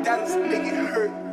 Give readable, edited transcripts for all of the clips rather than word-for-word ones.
Dallas nigga hurt.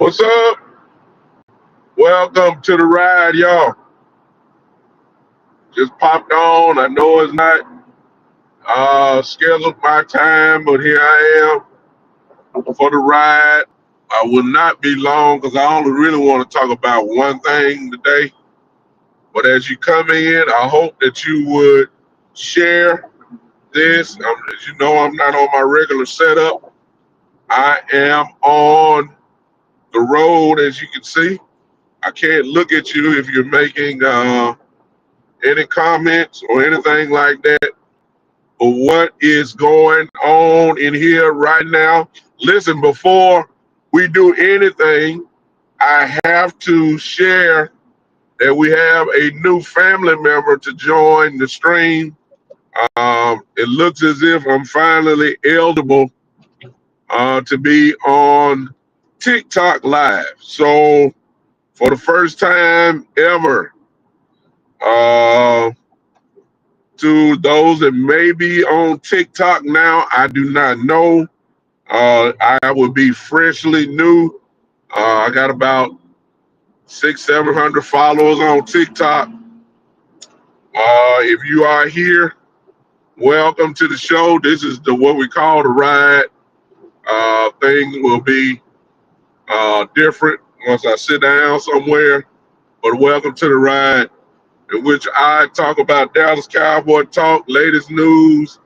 What's up? Welcome to the ride, y'all. Just popped on. I know it's not scheduled my time, but here I am for the ride. I will not be long because I only really want to talk about one thing today. But as you come in, I hope that you would share this. As you know, I'm not on my regular setup. I am on the road, as you can see. I can't look at you if you're making any comments or anything like that. But what is going on in here right now? Listen, before we do anything, I have to share that we have a new family member to join the stream. It looks as if I'm finally eligible to be on TikTok Live. So for the first time ever, uh, to those that may be on TikTok now, I do not know. I would be freshly new. I got about 700 followers on TikTok. If you are here, welcome to the show. This is the what we call the ride. Things will be different once I sit down somewhere. But welcome to the ride, in which I talk about Dallas Cowboy talk, latest news,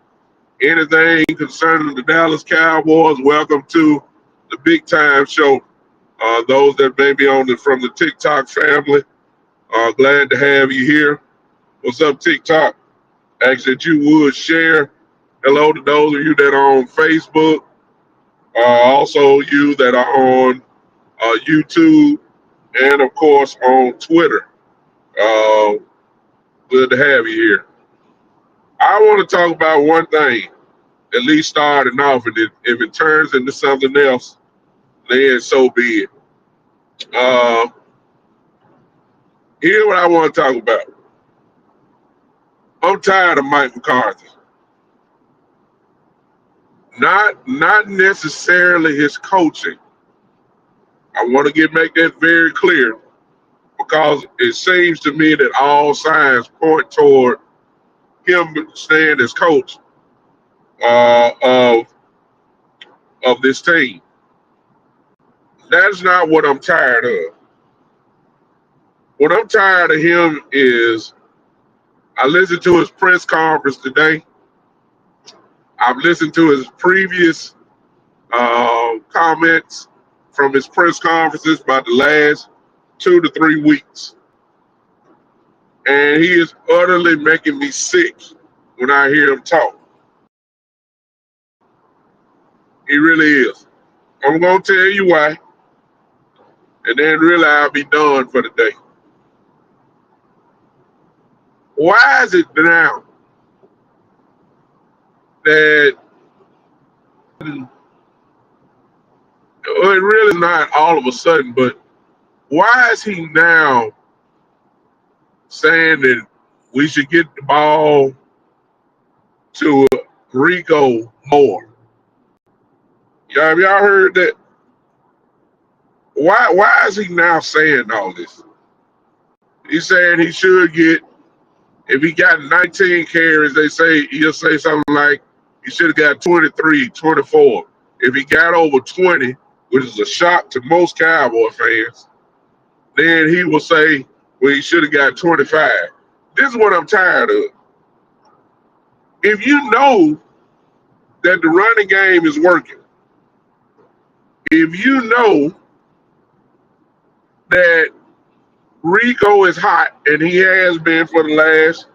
anything concerning the Dallas Cowboys. Welcome to the Big Time Show. Those that may be on from the TikTok family, glad to have you here. What's up, TikTok? Ask that you would share. Hello to those of you that are on Facebook. Also, you that are on YouTube and, of course, on Twitter. Uh, Good to have you here. I want to talk about one thing, at least starting off, and if it turns into something else, then so be it. Uh, Here's what I want to talk about. I'm tired of Mike McCarthy. Not necessarily his coaching. I want to make that very clear because it seems to me that all signs point toward him staying as coach uh, of of this team. That's not what I'm tired of. What I'm tired of him is I listened to his press conference today. I've listened to his previous comments from his press conferences about the last 2 to 3 weeks. And he is utterly making me sick when I hear him talk. He really is. I'm going to tell you why, and then really I'll be done for the day. Why is it now that well, it really not all of a sudden, but why is he now saying that we should get the ball to Rico more? Have y'all heard that? Why is he now saying all this? He's saying he should get, if he got 19 carries, he'll say something like he should have got 23, 24. If he got over 20, which is a shock to most Cowboy fans, then he will say, well, he should have got 25. This is what I'm tired of. If you know that the running game is working, if you know that Rico is hot, and he has been for the last,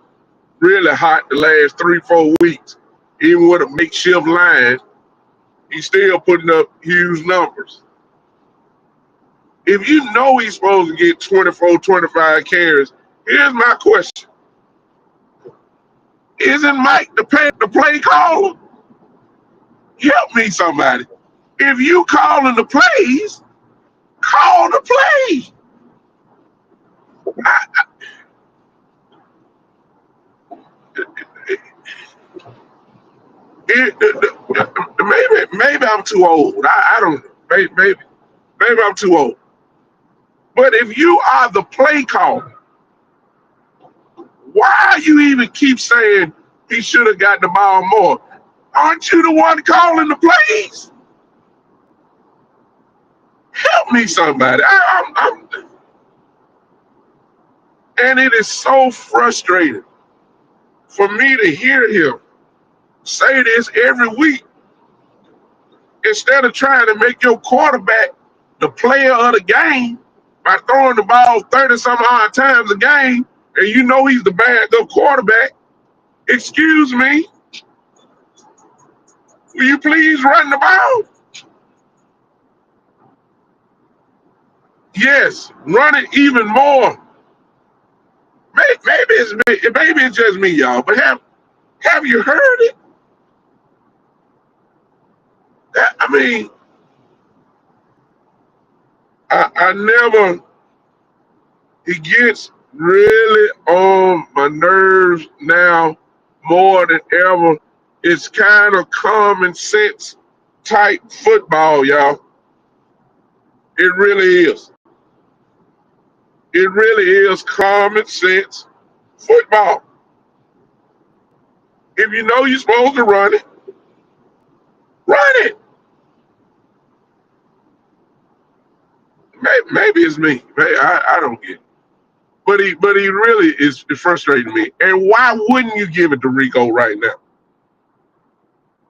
really hot the last 3-4 weeks, even with a makeshift line, he's still putting up huge numbers. If you know he's supposed to get 24, 25 carries, here's my question. Isn't Mike the play caller? Help me, somebody. If you calling the plays, call the play. Maybe I'm too old. I don't know. Maybe I'm too old. But if you are the play caller, why you even keep saying he should have got the ball more? Aren't you the one calling the plays? Help me, somebody. And it is so frustrating for me to hear him say this every week instead of trying to make your quarterback the player of the game by throwing the ball 30-some odd times a game, and you know he's the backup quarterback. Excuse me, will you please run the ball? Yes, run it even more. Maybe it's just me, y'all, but have you heard it? I mean, I never, it gets really on my nerves now more than ever. It's kind of common sense type football, y'all. It really is. It really is common sense football. If you know you're supposed to run it, run it. Maybe it's me. Maybe, I don't get it. But he really is frustrating me. And why wouldn't you give it to Rico right now?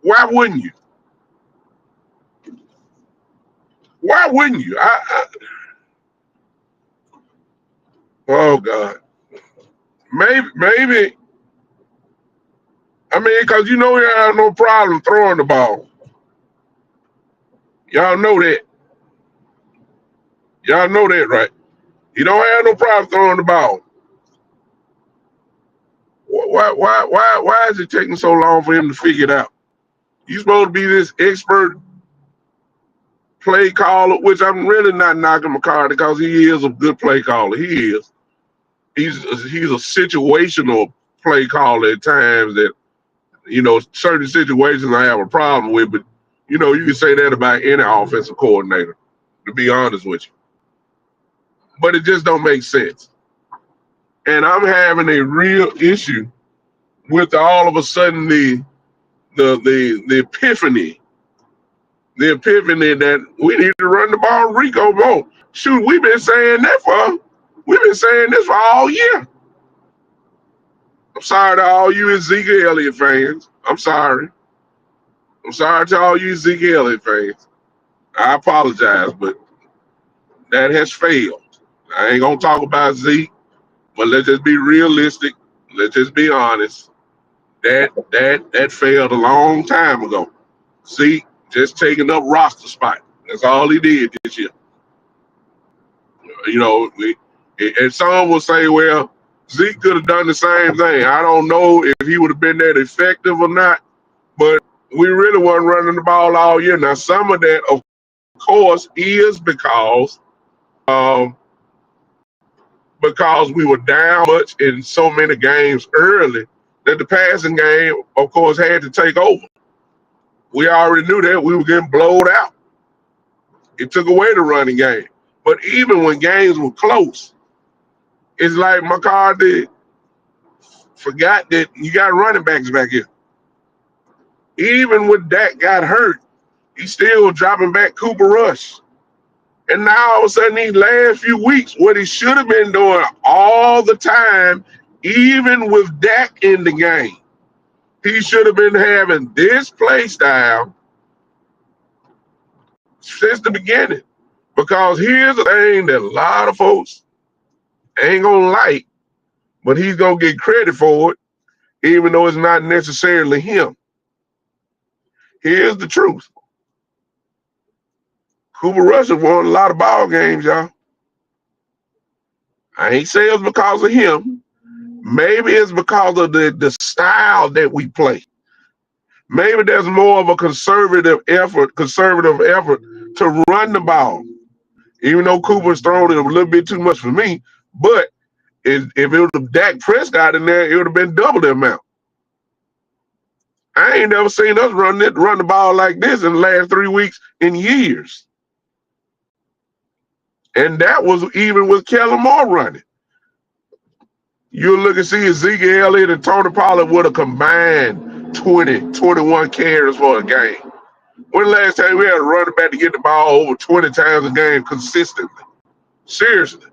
Why wouldn't you? Why wouldn't you? Oh God. Maybe. I mean, because you know he have no problem throwing the ball. Y'all know that. Y'all know that, right? He don't have no problem throwing the ball. Why is it taking so long for him to figure it out? You supposed to be this expert play caller, which I'm really not knocking McCarthy because he is a good play caller. He is. He's a situational play caller at times that, certain situations I have a problem with, but you can say that about any offensive coordinator, to be honest with you. But it just don't make sense. And I'm having a real issue with all of a sudden the epiphany that we need to run the ball Rico more. Shoot, we've been saying this for all year. I'm sorry to all you Ezekiel Elliott fans. I'm sorry. I'm sorry to all you Ezekiel Elliott fans. I apologize, but that has failed. I ain't gonna talk about Zeke, but let's just be realistic. Let's just be honest. That failed a long time ago. Zeke just taking up roster spot. That's all he did this year. And some will say, well, Zeke could have done the same thing. I don't know if he would have been that effective or not, but We really weren't running the ball all year. Now, some of that, of course, is um, because we were down much in so many games early that the passing game, of course, had to take over. We already knew that we were getting blowed out. It took away the running game. But even when games were close, it's like McCarthy forgot that you got running backs back here. Even when Dak got hurt, he's still dropping back Cooper Rush. And now all of a sudden, these last few weeks, what he should have been doing all the time, even with Dak in the game, he should have been having this play style since the beginning. Because here's the thing that a lot of folks ain't gonna like, but he's gonna get credit for it, even though it's not necessarily him. Here's the truth. Cooper Rush has won a lot of ball games, y'all. I ain't saying it's because of him. Maybe it's because of the style that we play. Maybe there's more of a conservative effort to run the ball. Even though Cooper's thrown it a little bit too much for me, but if it was Dak Prescott in there, it would have been double the amount. I ain't never seen us run the ball like this in the last 3 weeks in years. And that was even with Kellen Moore running. You'll look and see Ezekiel Elliott and Tony Pollard would have combined 20, 21 carries for a game. When the last time we had a running back to get the ball over 20 times a game consistently? Seriously.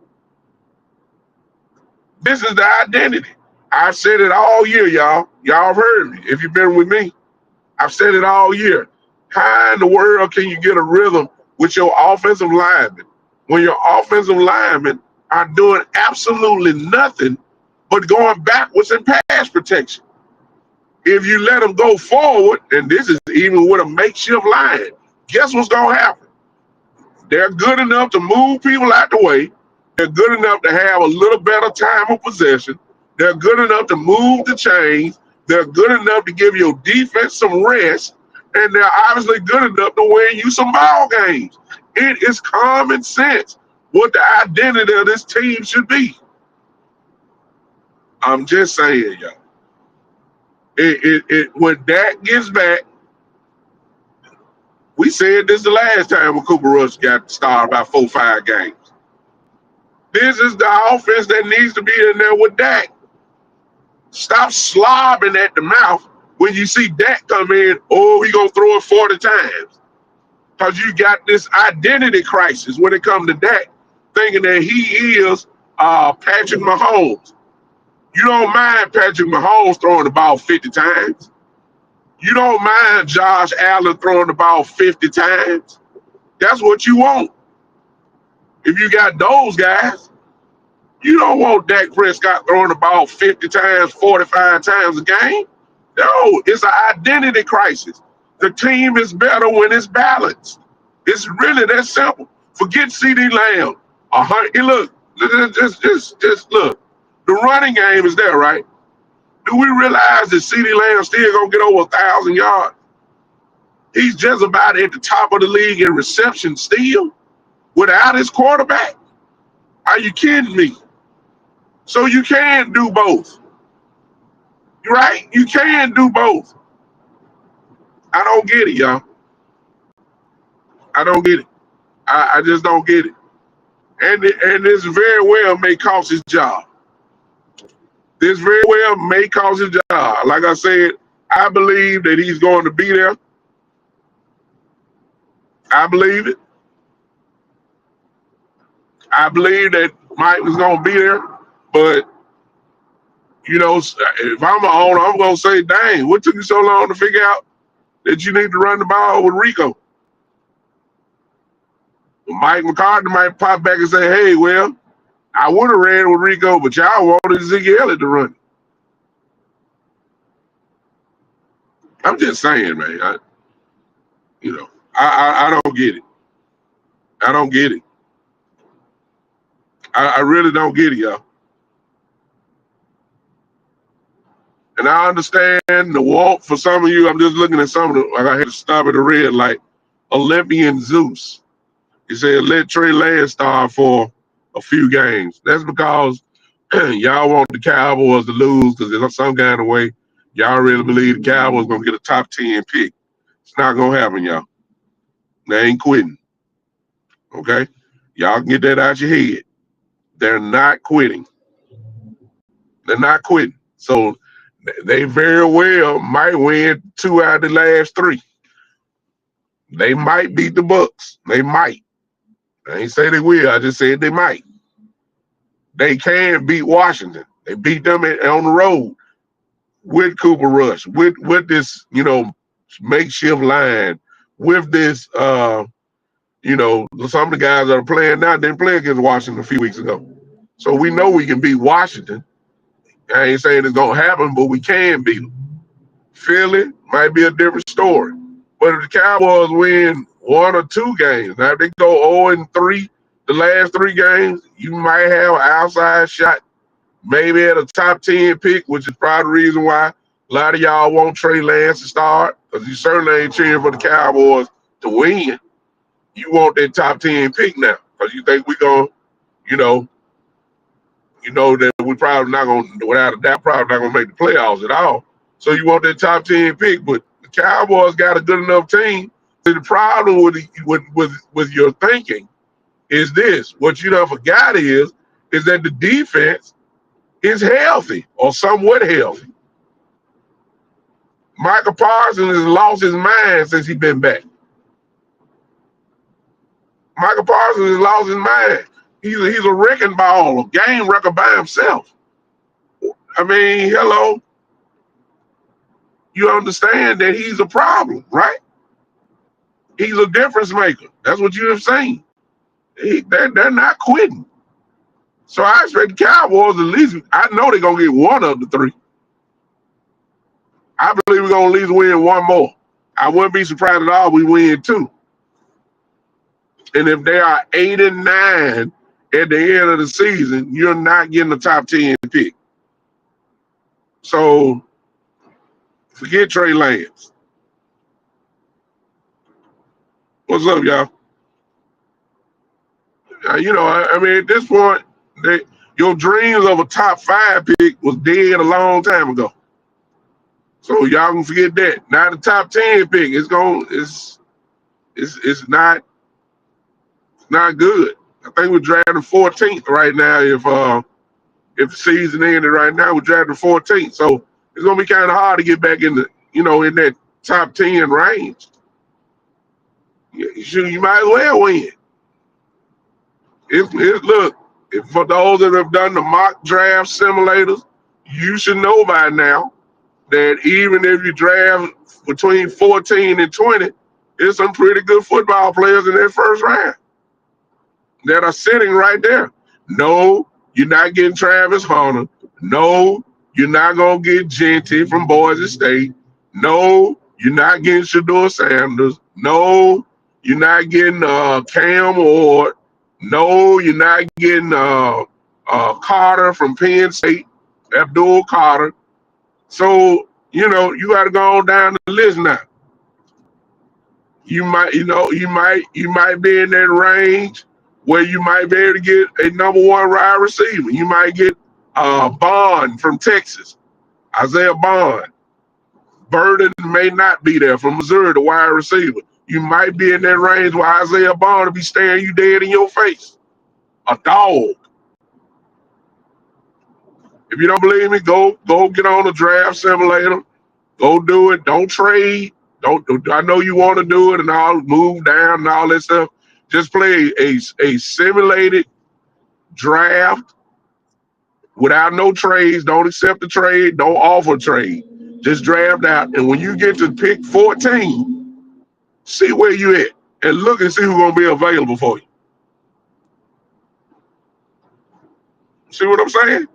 This is the identity. I've said it all year, y'all. Y'all have heard me. If you've been with me, I've said it all year. How in the world can you get a rhythm with your offensive linemen when your offensive linemen are doing absolutely nothing but going backwards in pass protection? If you let them go forward, and this is even with a makeshift line, guess what's going to happen? They're good enough to move people out the way. They're good enough to have a little better time of possession. They're good enough to move the chains. They're good enough to give your defense some rest. And they're obviously good enough to win you some ball games. It is common sense what the identity of this team should be. I'm just saying, y'all. When Dak gets back, we said this the last time when Cooper Rush got started about 4-5 games. This is the offense that needs to be in there with Dak. Stop slobbing at the mouth when you see Dak come in. Oh, he gonna throw it 40 times because you got this identity crisis when it comes to Dak, thinking that he is Patrick Mahomes. You don't mind Patrick Mahomes throwing the ball 50 times. You don't mind Josh Allen throwing the ball 50 times. That's what you want. If you got those guys, you don't want Dak Prescott throwing the ball 50 times, 45 times a game. No, it's an identity crisis. The team is better when it's balanced. It's really that simple. Forget CD Lamb. Look, just look. The running game is there, right? Do we realize that CD Lamb still gonna get over 1,000 yards? He's just about at the top of the league in reception still without his quarterback. Are you kidding me? So you can do both, right? You can do both. I don't get it, y'all. I don't get it. I just don't get it. And this very well may cost his job. This very well may cost his job. Like I said, I believe that he's going to be there. I believe it. I believe that Mike was going to be there. But, you know, if I'm an owner, I'm going to say, dang, what took you so long to figure out that you need to run the ball with Rico? Mike McCarthy might pop back and say, hey, well, I would have ran with Rico, but y'all wanted Ezekiel Elliott to run. I'm just saying, man. I don't get it. I don't get it. I really don't get it, y'all. And I understand the want for some of you. I'm just looking at some of the, like I had to stop at the red light. Olympian Zeus. He said, let Trey Lance start for a few games. That's because y'all want the Cowboys to lose because in some kind of way, y'all really believe the Cowboys going to get a top 10 pick. It's not going to happen, y'all. They ain't quitting. Okay? Y'all can get that out your head. They're not quitting. They're not quitting. So they very well might win 2 out of the last 3. They might beat the Bucks. They might. I ain't say they will. I just said they might. They can beat Washington. They beat them on the road with Cooper Rush, with this, makeshift line, with this, some of the guys that are playing now didn't play against Washington a few weeks ago. So we know we can beat Washington. I ain't saying it's gonna happen, but we can beat them. Philly might be a different story. But if the Cowboys win 1 or 2 games, now if they go 0-3 the last 3 games, you might have an outside shot, maybe at a top 10 pick, which is probably the reason why a lot of y'all want Trey Lance to start, because you certainly ain't cheering for the Cowboys to win. You want that top 10 pick now, because you think we're going to, that we probably not going to, without a doubt, probably not going to make the playoffs at all. So you want that top 10 pick, but the Cowboys got a good enough team. So the problem with your thinking is this: what you done forgot is that the defense is healthy or somewhat healthy. Michael Parsons has lost his mind since he's been back. Michael Parsons has lost his mind. He's a wrecking ball, a game wrecker by himself. I mean, hello. You understand that he's a problem, right? He's a difference maker. That's what you have seen. They're not quitting. So I expect the Cowboys at least, I know they're going to get 1 of the 3. I believe we're going to at least win 1 more. I wouldn't be surprised at all if we win 2. And if they are 8-9 at the end of the season, you're not getting a top 10 pick. So forget Trey Lance. What's up, y'all? I mean, at this point, your dreams of a top 5 pick was dead a long time ago. So y'all can forget that. Now the top 10 pick is it's not good. I think we're drafting 14th right now. If the season ended right now, we're drafting 14th. So it's gonna be kind of hard to get back in the in that top 10 range. You might as well win. Look, for those that have done the mock draft simulators, you should know by now that even if you draft between 14 and 20, there's some pretty good football players in that first round that are sitting right there. No, you're not getting Travis Hunter. No, you're not going to get Genty from Boise State. No, you're not getting Shador Sanders. No, you're not getting Cam Ward. No, you're not getting Carter from Penn State, Abdul Carter. So, you got to go on down the list now. You might be in that range where you might be able to get a number 1 wide receiver. You might get Bond from Texas, Isaiah Bond. Burden may not be there from Missouri, the wide receiver. You might be in that range where Isaiah Bond will be staring you dead in your face. A dog. If you don't believe me, go get on the draft simulator. Go do it. Don't trade. Don't. I know you want to do it and all, move down and all that stuff. Just play a simulated draft without no trades. Don't accept the trade. Don't offer trade. Just draft out. And when you get to pick 14, see where you at and look and see who's gonna be available for you. See what I'm saying?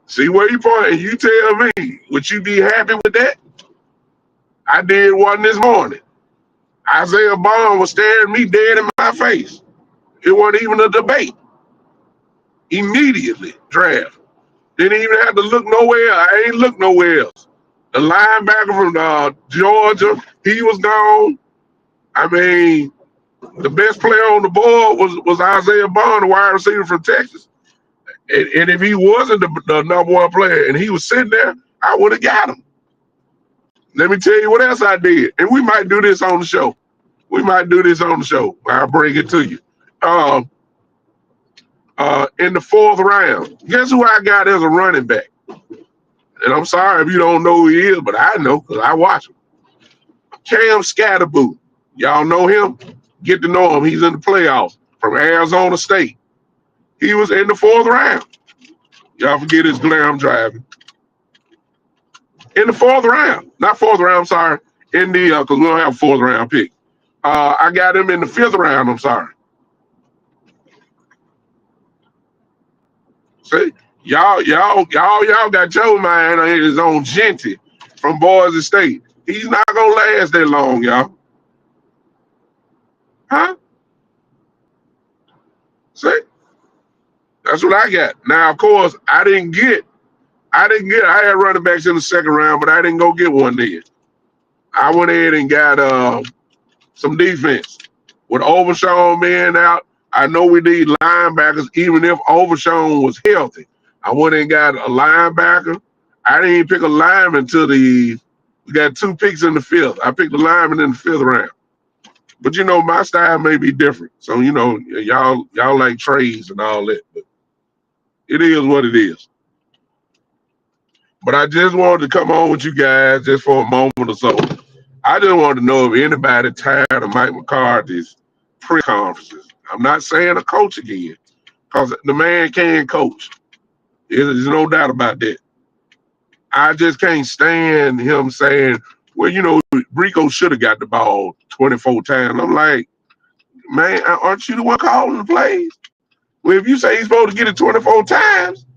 See where you point, and you tell me, would you be happy with that? I did one this morning. Isaiah Bond was staring me dead in my face. It wasn't even a debate. Immediately draft. Didn't even have to look nowhere. I ain't look nowhere else. The linebacker from Georgia, he was gone. I mean, the best player on the board was Isaiah Bond, the wide receiver from Texas. And if he wasn't the number one player and he was sitting there, I would have got him. Let me tell you what else I did. And we might do this on the show. We might do this on the show. I'll bring it to you. In the fourth round, guess who I got as a running back? And I'm sorry if you don't know who he is, but I know because I watch him. Cam Scatterboo. Y'all know him? Get to know him. He's in the playoffs from Arizona State. He was in the fourth round. Y'all forget his glare, I'm driving. In the fourth round. Not fourth round, I'm sorry. In the, because we don't have a fourth round pick. I got him in the fifth round, I'm sorry. See? Y'all got Joe man on his own Genty from Boise State. He's not gonna last that long, y'all. Huh? See? That's what I got. Now, of course, I had running backs in the second round, but I didn't go get one then. I went ahead and got some defense. With Overshawn being out, I know we need linebackers, even if Overshawn was healthy. I went and got a linebacker. I didn't even pick a lineman until we got 2 picks in the fifth. I picked a lineman in the fifth round. But you know, my style may be different. So, you know, y'all like trades and all that. But it is what it is. But I just wanted to come on with you guys just for a moment or so. I just wanted to know if anybody tired of Mike McCarthy's pre-conferences. I'm not saying a coach again, because the man can coach. There's no doubt about that. I just can't stand him saying, well, you know, Rico should have got the ball 24 times. I'm like, man, aren't you the one calling the plays? Well, if you say he's supposed to get it 24 times,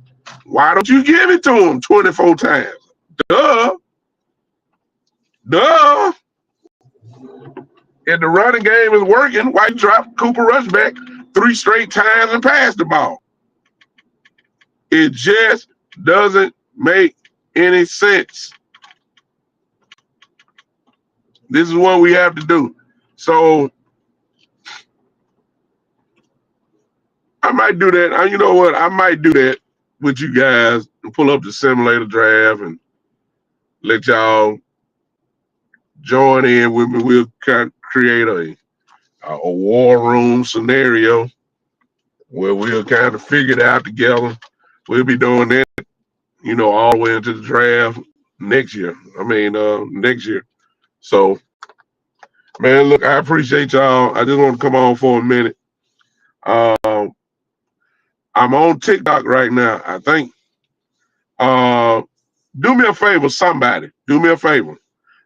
why don't you give it to him 24 times? Duh. Duh. If the running game is working, why you drop Cooper Rush back 3 straight times and pass the ball? It just doesn't make any sense. This is what we have to do. So I might do that. You know what? I might do that with you guys and pull up the simulator draft and let y'all join in with me. We'll kind of create a war room scenario where we'll kind of figure it out together. We'll be doing that, you know, all the way into the draft next year. Next year. So, man, look, I appreciate y'all. I just want to come on for a minute. I'm on TikTok right now. I think. Do me a favor, somebody. Do me a favor.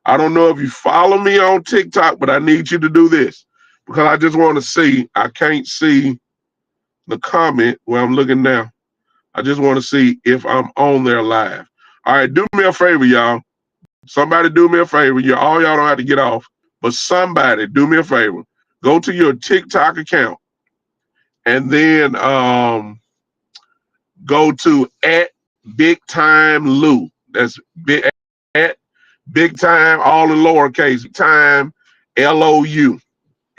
I don't know if you follow me on TikTok, but I need you to do this because I just want to see. I can't see the comment where I'm looking now. I just want to see if I'm on there live. All right, do me a favor, y'all. Somebody do me a favor. Y'all don't have to get off, but somebody do me a favor. Go to your TikTok account and then go to @BigTimeLou. That's big at Big Time, all in lowercase. Time LOU.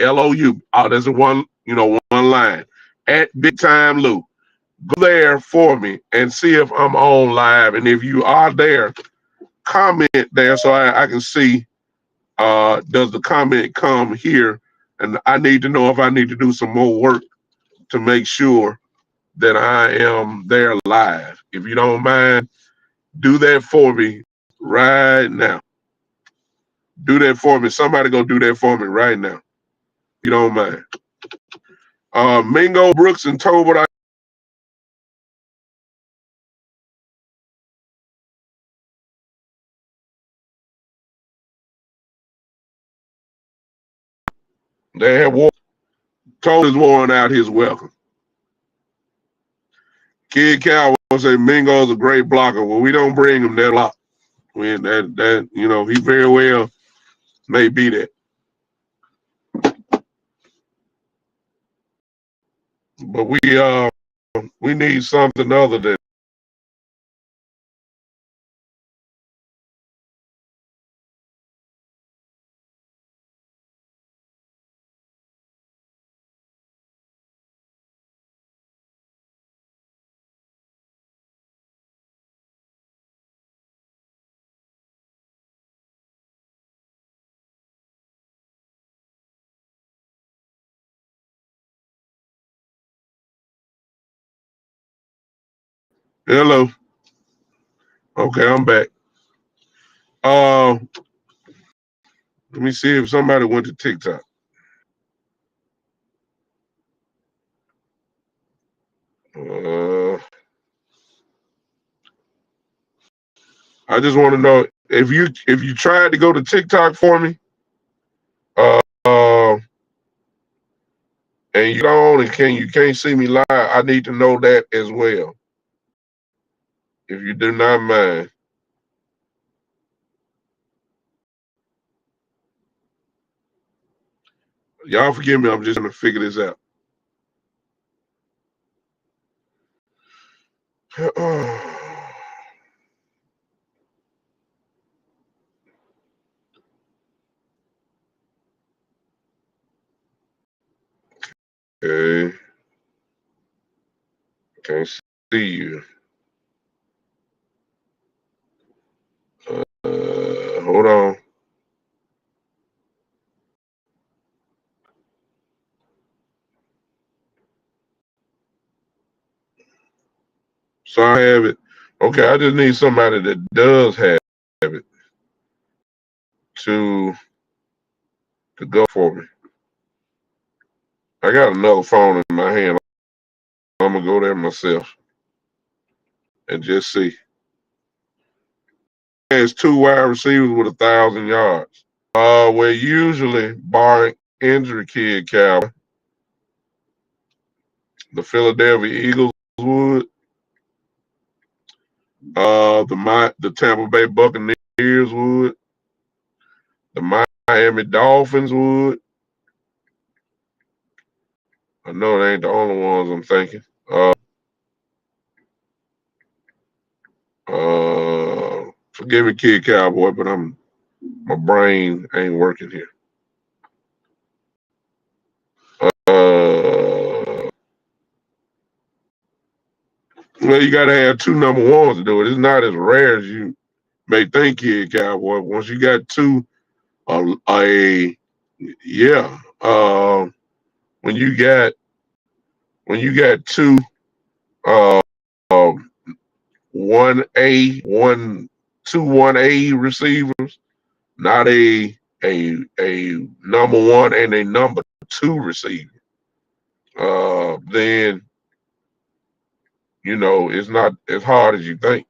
LOU. Oh, there's one line. @BigTimeLou. Go there for me and see if I'm on live. And if you are there, comment there so I can see does the comment come here. And I need to know if I need to do some more work to make sure that I am there live. If you don't mind, do that for me right now. Do that for me. Somebody go do that for me right now. If you don't mind. Mingo, Brooks, and Tobert, they have worn. Told is worn out his welcome. Kid Cowboy say Mingo's a great blocker. Well, we don't bring him that lot. He very well may be that. But we need something other than Hello. Okay, I'm back. Uh, let me see if somebody went to TikTok. Uh, I just want to know if you tried to go to TikTok for me, uh, and you don't and you can't see me live. I need to know that as well. If you do not mind, y'all forgive me. I'm just trying to figure this out. Okay, can't see you. Hold on. So I have it. Okay, I just need somebody that does have it to to go for me. I got another phone in my hand. I'm gonna go there myself and just see. Has two wide receivers with 1,000 yards. We're usually barring injury kid Cowboy. The Philadelphia Eagles would. The Tampa Bay Buccaneers would. The Miami Dolphins would. I know they ain't the only ones I'm thinking. Forgive me, kid Cowboy, but my brain ain't working here. Well, you gotta have two number ones to do it. It's not as rare as you may think, kid Cowboy. Once you got two, a yeah, when you got two, uh, 1A receivers, not a number one and a number two receiver, then it's not as hard as you think.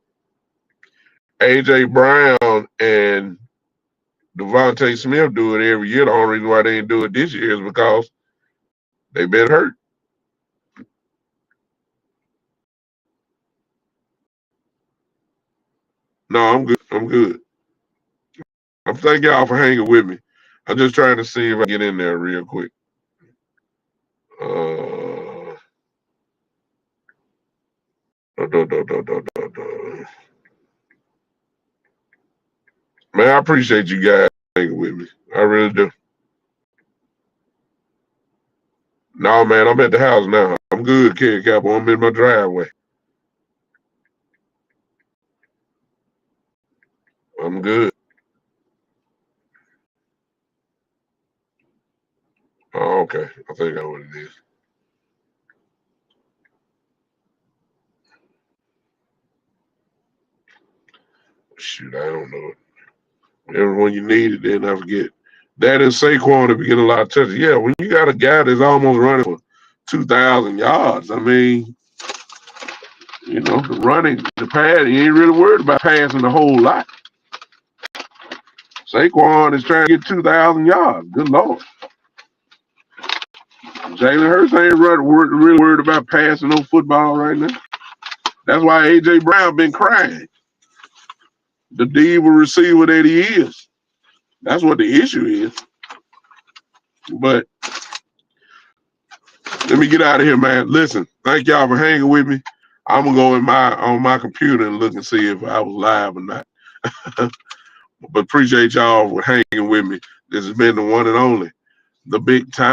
AJ Brown and Devontae Smith do it every year. The only reason why they didn't do it this year is because they've been hurt. No, I'm good. I'm good. I'm thank y'all for hanging with me. I'm just trying to see if I get in there real quick. Uh, duh, duh, duh, duh, duh, duh. Man, I appreciate you guys hanging with me. I really do. No, man, I'm at the house now. I'm good, Kid Cowboy. I'm in my driveway. I'm good. Oh, okay. I think I know what it is. Shoot, I don't know it. Everyone you needed, then I forget. That is Saquon to be getting a lot of touches. Yeah, when you got a guy that's almost running for 2,000 yards, I mean, the running, the pass, he ain't really worried about passing a whole lot. Saquon is trying to get 2,000 yards. Good Lord. Jalen Hurts ain't really worried about passing no football right now. That's why A.J. Brown been crying. The diva receiver that he is. That's what the issue is. But let me get out of here, man. Listen, thank y'all for hanging with me. I'm gonna go on my computer and look and see if I was live or not. But appreciate y'all for hanging with me. This has been the one and only, the Big Time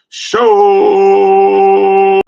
Show.